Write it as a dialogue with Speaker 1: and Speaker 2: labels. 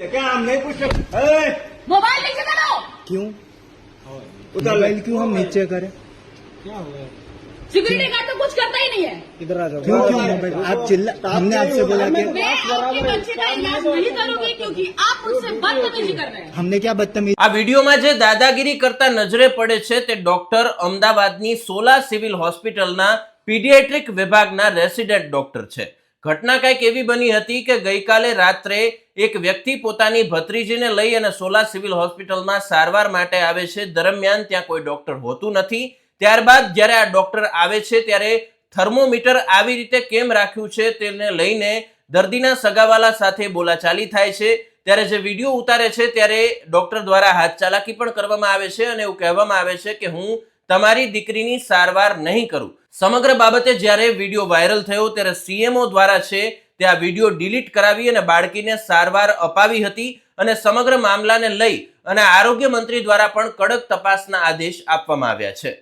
Speaker 1: क्या हम नहीं पूछ सकते?
Speaker 2: मोबाइल नीचे करो।
Speaker 3: क्यों
Speaker 1: उतार ले।
Speaker 3: मोबाइल क्यों हम नीचे करें?
Speaker 1: क्या हुआ?
Speaker 2: सिक्योरिटी गार्ड तो कुछ करता ही नहीं है।
Speaker 1: इधर आ जाओ।
Speaker 3: क्यों क्यों मोबाइल आप चिल्ला हमने आपसे बोला कि
Speaker 2: मैं आपके बच्चे का इलाज नहीं करूंगी क्योंकि आप मुझसे बदतमीजी कर रहे हैं।
Speaker 3: हमने क्या बदतमीज
Speaker 4: આ વિડીયોમાં જે દાદાગીરી કરતા નજરે પડે છે તે ડોક્ટર અમદાવાદની સોલા સિવિલ હોસ્પિટલના પીડિયાટ્રિક વિભાગના રેસિડેન્ટ ડોક્ટર છે. ઘટના કંઈક એવી બની હતી કે ગઈકાલે રાત્રે એક વ્યક્તિ પોતાની ભત્રીજીને લઈ અને સોલા સિવિલ હોસ્પિટલમાં સારવાર માટે આવે છે. દરમિયાન ત્યાં કોઈ ડોક્ટર હોતું નથી. ત્યારબાદ જ્યારે આ ડોક્ટર આવે છે ત્યારે થર્મોમીટર આવી રીતે કેમ રાખ્યું છે તેને લઈને દર્દીના સગાવાલા સાથે બોલાચાલી થાય છે. ત્યારે જે વિડીયો ઉતારે છે ત્યારે ડોક્ટર દ્વારા હાથ ચાલાકી પણ કરવામાં આવે છે અને એવું કહેવામાં આવે છે કે હું તમારી દીકરીની સારવાર નહીં કરું. સમગ્ર બાબતે જ્યારે વિડીયો વાયરલ થયો ત્યારે સીએમઓ દ્વારા છે તે આ વિડીયો ડિલીટ કરાવી અને બાળકીને સારવાર અપાવી હતી અને સમગ્ર મામલાને લઈ અને આરોગ્ય મંત્રી દ્વારા પણ કડક તપાસના આદેશ આપવામાં આવ્યા છે.